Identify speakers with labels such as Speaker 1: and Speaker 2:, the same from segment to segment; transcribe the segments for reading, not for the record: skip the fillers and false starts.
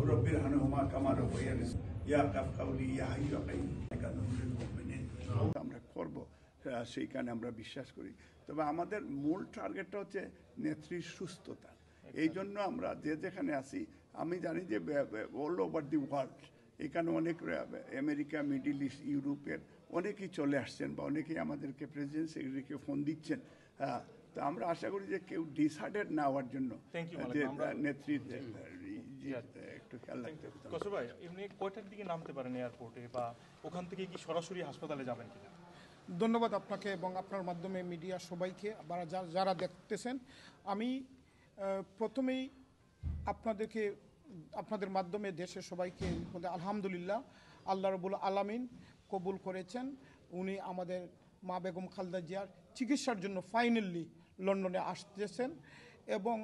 Speaker 1: رب ارحمهما كما ربياني يا قولي يا حي يا قيوم المؤمنين আমরা করব সেইখানে আমরা বিশ্বাস করি। তবে আমাদের মূল টার্গেটটা হচ্ছে নেত্রীর সুস্থতা। এই জন্য আমরা যেখানে আছি, আমি জানি যে অল ওভার দি ওয়ার্ল্ড এখানে অনেক আমেরিকা, মিডিল ইস্ট, ইউরোপের অনেকেই চলে আসছেন বা অনেকেই আমাদেরকে প্রেসিডেন্ট সেক্রেটারিকে ফোন দিচ্ছেন। তো আমরা আশা করি যে কেউ ডিসহার্টেড না হওয়ার জন্য যে নেত্রীর একটু খেয়াল রাখতে হবে।
Speaker 2: কসর ভাই, এমনি কয়টার দিকে নামতে পারেন এয়ারপোর্টে, বা ওখান থেকে কি সরাসরি হাসপাতালে যাবেন কিনা?
Speaker 3: ধন্যবাদ আপনাকে এবং আপনার মাধ্যমে মিডিয়া সবাইকে যারা দেখতেছেন। আমি প্রথমেই আপনাদের মাধ্যমে দেশের সবাইকে আলহামদুলিল্লাহ আল্লাহ রাব্বুল আলামিন কবুল করেছেন। উনি আমাদের মা বেগম খালেদা জিয়ার চিকিৎসার জন্য ফাইনালি লন্ডনে আসতেছেন এবং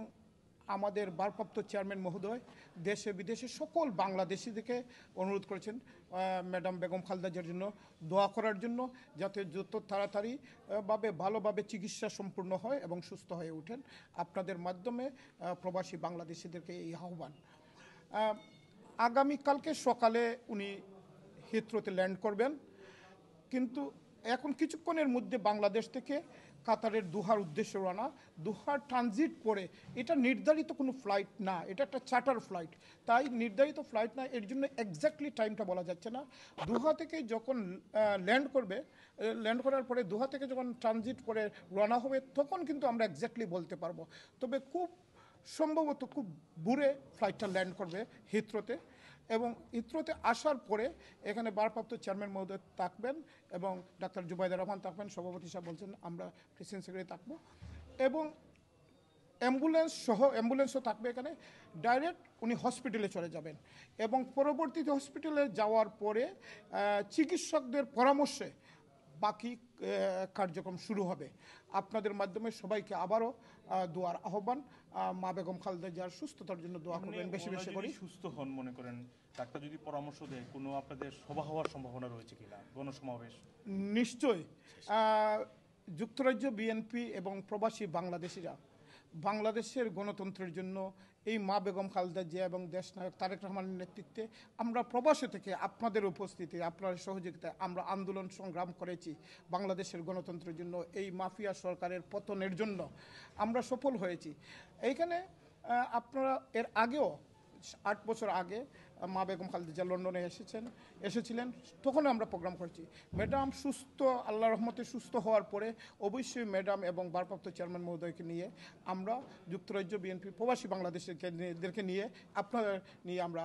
Speaker 3: আমাদের ভারপ্রাপ্ত চেয়ারম্যান মহোদয় দেশে বিদেশে সকল বাংলাদেশিদেরকে অনুরোধ করেছেন ম্যাডাম বেগম খালেদা জিয়ার জন্য দোয়া করার জন্য, যাতে যত তাড়াতাড়িভাবে ভালোভাবে চিকিৎসা সম্পূর্ণ হয় এবং সুস্থ হয়ে ওঠেন। আপনাদের মাধ্যমে প্রবাসী বাংলাদেশিদেরকে এই আহ্বান। আগামীকালকে সকালে উনি হিথ্রোতে ল্যান্ড করবেন, কিন্তু এখন কিছুক্ষণের মধ্যে বাংলাদেশ থেকে কাতারের দোহার উদ্দেশ্যে রওনা। দোহার ট্রানজিট করে, এটা নির্ধারিত কোনো ফ্লাইট না, এটা একটা চার্টার ফ্লাইট, তাই নির্ধারিত ফ্লাইট না, এর জন্য এক্স্যাক্টলি টাইমটা বলা যাচ্ছে না। দোহা থেকে যখন ল্যান্ড করবে, ল্যান্ড করার পরে দোহা থেকে যখন ট্রানজিট করে রওনা হবে, তখন কিন্তু আমরা এক্স্যাক্টলি বলতে পারবো। তবে খুব সম্ভবত খুব ভোরে ফ্লাইটটা ল্যান্ড করবে হিথ্রোতে, এবং হিথ্রোতে আসার পরে এখানে ভারপ্রাপ্ত চেয়ারম্যান মহোদয় থাকবেন এবং ডাক্তার জুবাইদুর রহমান থাকবেন, সভাপতি সাহেব বলছেন আমরা প্রেসিডেন্ট সেক্রেটারি থাকবো, এবং অ্যাম্বুলেন্সও থাকবে এখানে। ডাইরেক্ট উনি হসপিটালে চলে যাবেন এবং পরবর্তীতে হসপিটালে যাওয়ার পরে চিকিৎসকদের পরামর্শে বাকি কার্যক্রম শুরু হবে। আপনাদের মাধ্যমে সবাইকে আবারও দোয়ার আহ্বান। মা বেগম খালেদা জিয়ার সুস্থতার জন্য দোয়া করবেন বেশি বেশি করে।
Speaker 2: সুস্থ হন, মনে করেন ডাক্তার যদি পরামর্শ দেয়, কোনো আপনাদের সভা হওয়ার সম্ভাবনা রয়েছে কিনা, গণসমাবেশ?
Speaker 3: নিশ্চয়ই। যুক্তরাজ্য বিএনপি এবং প্রবাসী বাংলাদেশিরা বাংলাদেশের গণতন্ত্রের জন্য এই মা বেগম খালেদা জিয়া এবং দেশনায়ক তারেক রহমানের নেতৃত্বে আমরা প্রবাসী থেকে আপনাদের উপস্থিতি, আপনার সহযোগিতায় আমরা আন্দোলন সংগ্রাম করেছি বাংলাদেশের গণতন্ত্রের জন্য। এই মাফিয়া সরকারের পতনের জন্য আমরা সফল হয়েছি। এইখানে আপনারা এর আগেও 8 বছর আগে মা বেগম খালেদা জিয়া লন্ডনে এসেছিলেন, তখন আমরা প্রোগ্রাম করেছি। ম্যাডাম সুস্থ, আল্লাহ রহমতে সুস্থ হওয়ার পরে অবশ্যই ম্যাডাম এবং ভারপ্রাপ্ত চেয়ারম্যান মহোদয়কে নিয়ে আমরা যুক্তরাজ্য বিএনপি প্রবাসী বাংলাদেশিদেরকে নিয়ে আপনাদের নিয়ে আমরা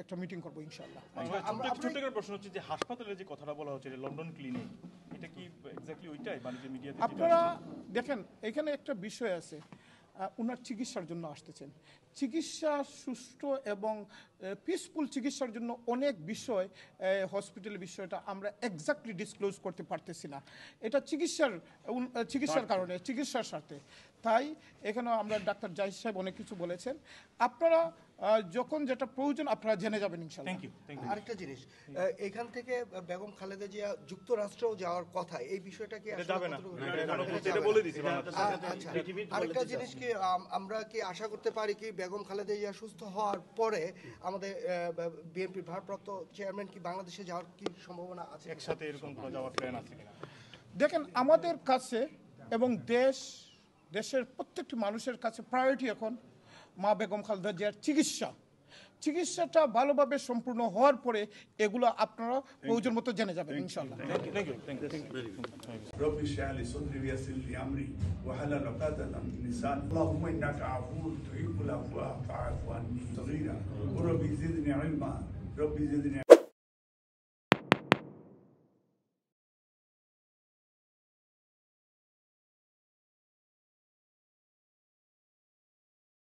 Speaker 3: একটা মিটিং করবো ইনশাআল্লাহ।
Speaker 2: ছোট্ট একটা প্রশ্ন হচ্ছে যে হাসপাতালের যে কথাটা বলা হচ্ছে লন্ডন ক্লিনিক, এটা কি এক্স্যাক্টলি ওইটাই? বাণিজ্য মিডিয়াতে
Speaker 3: আপনারা দেখেন এখানে একটা বিষয় আছে, ওনার চিকিৎসার জন্য আসতেছেন। চিকিৎসা সুষ্ঠু এবং পিসফুল চিকিৎসার জন্য অনেক বিষয়, হসপিটাল বিষয়টা আমরা এক্স্যাক্টলি ডিসক্লোজ করতে পারতেছি না, এটা চিকিৎসার কারণে, চিকিৎসার স্বার্থে। তাই এখানে আমরা ডাক্তার জাহিদ সাহেব অনেক কিছু বলেছেন, আপনারা যখন যেটা প্রয়োজন আপনারা জেনে যাবেন ইনশাআল্লাহ।
Speaker 4: আরেকটা জিনিস, এখান থেকে বেগম খালেদা জিয়া যুক্তরাষ্ট্রেও যাওয়ার কথা, এই বিষয়টা কি
Speaker 2: যাবে না?
Speaker 4: আরেকটা জিনিস কি আমরা কি আশা করতে পারি কি বেগম খালেদা জিয়া সুস্থ হওয়ার পরে আমাদের বিএনপির ভারপ্রাপ্ত চেয়ারম্যান কি বাংলাদেশে যাওয়ার কি সম্ভাবনা আছে?
Speaker 2: একসাথে এরকম যাওয়ার প্ল্যান আছে কিনা?
Speaker 3: দেখেন আমাদের কাছে এবং দেশের প্রত্যেকটি মানুষের কাছে প্রায়োরিটি এখন মা বেগম খালেদা জিয়ার চিকিৎসাটা ভালোভাবে সম্পূর্ণ হওয়ার পরে এগুলো আপনারা প্রয়োজন মতো জেনে যাবেন ইনশাআল্লাহ।
Speaker 1: رب اشرح لي صدري ويسر لي امري واحلل عقدة من لساني اللهم انك عفو تحب العفو فاعف عني صغيرا وربي زدني علما ربي زدني